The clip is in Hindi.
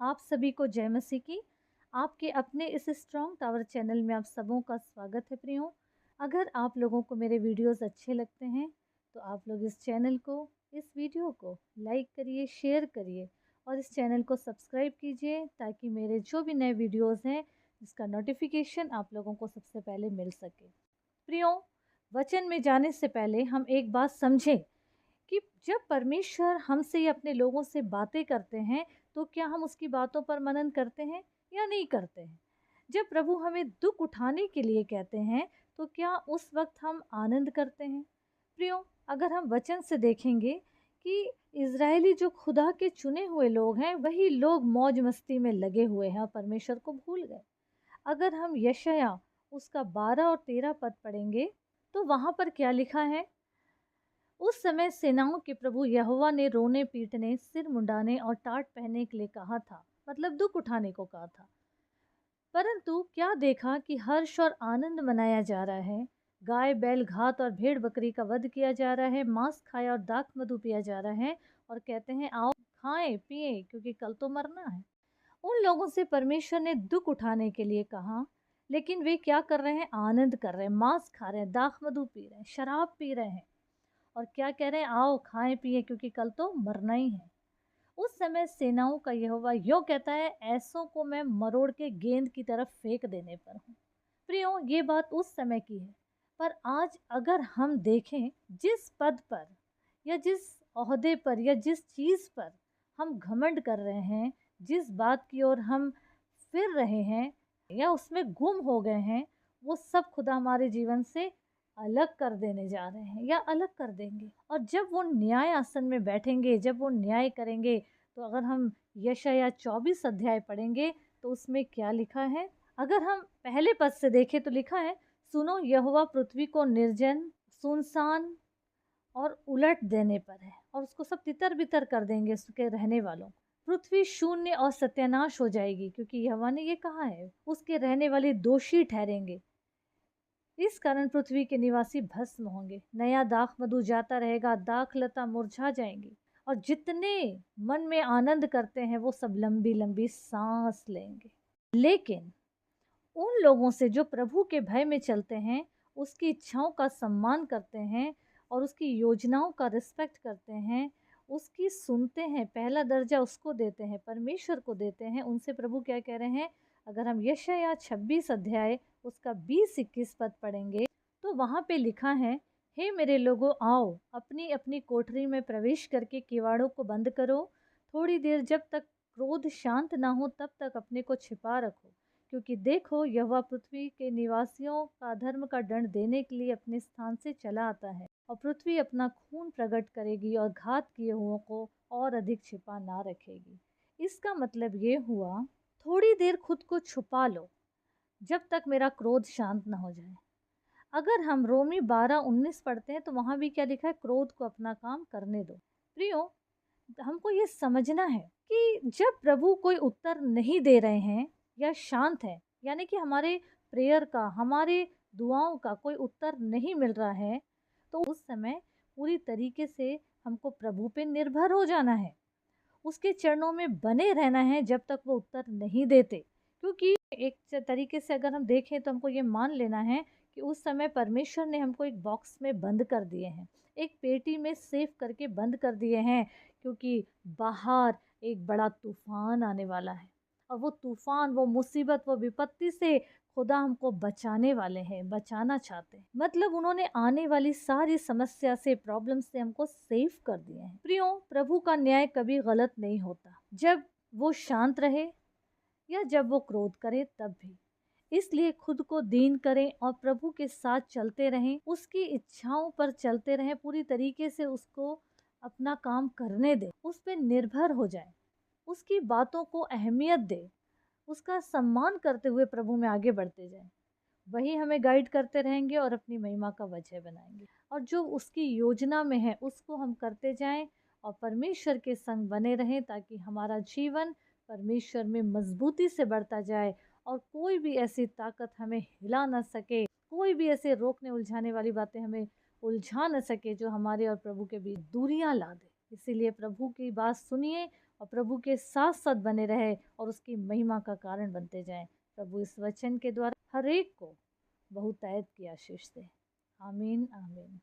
आप सभी को जय मसीह की। आपके अपने इस स्ट्रॉन्ग टावर चैनल में आप सबों का स्वागत है प्रियो। अगर आप लोगों को मेरे वीडियोस अच्छे लगते हैं तो आप लोग इस चैनल को, इस वीडियो को लाइक करिए, शेयर करिए और इस चैनल को सब्सक्राइब कीजिए ताकि मेरे जो भी नए वीडियोस हैं जिसका नोटिफिकेशन आप लोगों को सबसे पहले मिल सके। प्रियो, वचन में जाने से पहले हम एक बात समझें कि जब परमेश्वर हमसे या अपने लोगों से बातें करते हैं तो क्या हम उसकी बातों पर मनन करते हैं या नहीं करते हैं। जब प्रभु हमें दुख उठाने के लिए कहते हैं तो क्या उस वक्त हम आनंद करते हैं। प्रियो, अगर हम वचन से देखेंगे कि इज़राइली जो खुदा के चुने हुए लोग हैं वही लोग मौज मस्ती में लगे हुए हैं और परमेश्वर को भूल गए। अगर हम यशाया उसका 12 और 13 पद पढ़ेंगे तो वहाँ पर क्या लिखा है। उस समय सेनाओं के प्रभु यहोवा ने रोने पीटने, सिर मुंडाने और टाट पहनने के लिए कहा था, मतलब दुख उठाने को कहा था। परंतु क्या देखा कि हर्ष और आनंद मनाया जा रहा है। गाय बैल घात और भेड़ बकरी का वध किया जा रहा है, मांस खाया और दाख मधु पिया जा रहा है और कहते हैं आओ खाएं पिए क्योंकि कल तो मरना है। उन लोगों से परमेश्वर ने दुख उठाने के लिए कहा, लेकिन वे क्या कर रहे हैं, आनंद कर रहे हैं, मांस खा रहे हैं, दाख मधु पी रहे हैं, शराब पी रहे हैं और क्या कह रहे हैं, आओ खाएं पिए क्योंकि कल तो मरना ही है। उस समय सेनाओं का यहोवा यो कहता है, ऐसों को मैं मरोड़ के गेंद की तरफ फेंक देने पर हूँ। प्रियो, ये बात उस समय की है, पर आज अगर हम देखें जिस पद पर या जिस ओहदे पर या जिस चीज़ पर हम घमंड कर रहे हैं, जिस बात की ओर हम फिर रहे हैं या उसमें गुम हो गए हैं, वो सब खुदा हमारे जीवन से अलग कर देने जा रहे हैं या अलग कर देंगे। और जब वो न्याय आसन में बैठेंगे, जब वो न्याय करेंगे, तो अगर हम यशाया 24 अध्याय पढ़ेंगे तो उसमें क्या लिखा है। अगर हम पहले पद से देखें तो लिखा है, सुनो यहोवा पृथ्वी को निर्जन, सुनसान और उलट देने पर है और उसको सब तितर बितर कर देंगे उसके रहने वालों को। पृथ्वी शून्य और सत्यानाश हो जाएगी क्योंकि यहोवा ने ये कहा है, उसके रहने वाले दोषी ठहरेंगे। इस कारण पृथ्वी के निवासी भस्म होंगे, नया दाख मधु जाता रहेगा, दाख लता मुरझा जाएंगी और जितने मन में आनंद करते हैं वो सब लंबी लंबी सांस लेंगे। लेकिन उन लोगों से जो प्रभु के भय में चलते हैं, उसकी इच्छाओं का सम्मान करते हैं और उसकी योजनाओं का रिस्पेक्ट करते हैं, उसकी सुनते हैं, पहला दर्जा उसको देते हैं, परमेश्वर को देते हैं, उनसे प्रभु क्या कह रहे हैं। अगर हम यशाया 26 अध्याय उसका 20-21 पद पढ़ेंगे तो वहाँ पे लिखा है, हे मेरे लोगों आओ अपनी अपनी कोठरी में प्रवेश करके किवाड़ों को बंद करो, थोड़ी देर जब तक क्रोध शांत ना हो तब तक अपने को छिपा रखो, क्योंकि देखो यहोवा पृथ्वी के निवासियों का धर्म का दंड देने के लिए अपने स्थान से चला आता है और पृथ्वी अपना खून प्रकट करेगी और घात किए हुओं को और अधिक छिपा ना रखेगी। इसका मतलब ये हुआ, थोड़ी देर खुद को छुपा लो जब तक मेरा क्रोध शांत ना हो जाए। अगर हम रोमी 12:19 पढ़ते हैं तो वहां भी क्या लिखा है, क्रोध को अपना काम करने दो। प्रियो, हमको ये समझना है कि जब प्रभु कोई उत्तर नहीं दे रहे हैं या शांत है, यानी कि हमारे प्रेयर का, हमारे दुआओं का कोई उत्तर नहीं मिल रहा है, तो उस समय पूरी तरीके से हमको प्रभु पे निर्भर हो जाना है, उसके चरणों में बने रहना है जब तक वो उत्तर नहीं देते। क्योंकि एक तरीके से अगर हम देखें तो हमको ये मान लेना है कि उस समय परमेश्वर ने हमको एक बॉक्स में बंद कर दिए हैं, एक पेटी में सेव करके बंद कर दिए हैं, क्योंकि बाहर एक बड़ा तूफान आने वाला है और वो तूफान, वो मुसीबत, वो विपत्ति से खुदा हमको बचाने वाले हैं, बचाना चाहते हैं। मतलब उन्होंने आने वाली सारी समस्या से, प्रॉब्लम से हमको सेव कर दिए हैं। प्रियो, प्रभु का न्याय कभी गलत नहीं होता, जब वो शांत रहे या जब वो क्रोध करे तब भी। इसलिए खुद को दीन करें और प्रभु के साथ चलते रहें, उसकी इच्छाओं पर चलते रहें, पूरी तरीके से उसको अपना काम करने दें, उस पर निर्भर हो जाएं, उसकी बातों को अहमियत दें, उसका सम्मान करते हुए प्रभु में आगे बढ़ते जाएं। वही हमें गाइड करते रहेंगे और अपनी महिमा का वजह बनाएंगे और जो उसकी योजना में है उसको हम करते जाएं और परमेश्वर के संग बने रहें, ताकि हमारा जीवन परमेश्वर में मजबूती से बढ़ता जाए और कोई भी ऐसी ताकत हमें हिला ना सके, कोई भी ऐसे रोकने उलझाने वाली बातें हमें उलझा न सके जो हमारे और प्रभु के बीच दूरियां ला दे। इसीलिए प्रभु की बात सुनिए, और प्रभु के साथ साथ बने रहे और उसकी महिमा का कारण बनते जाएं। प्रभु इस वचन के द्वारा हर एक को बहुतायत की आशीष दे। आमीन आमीन।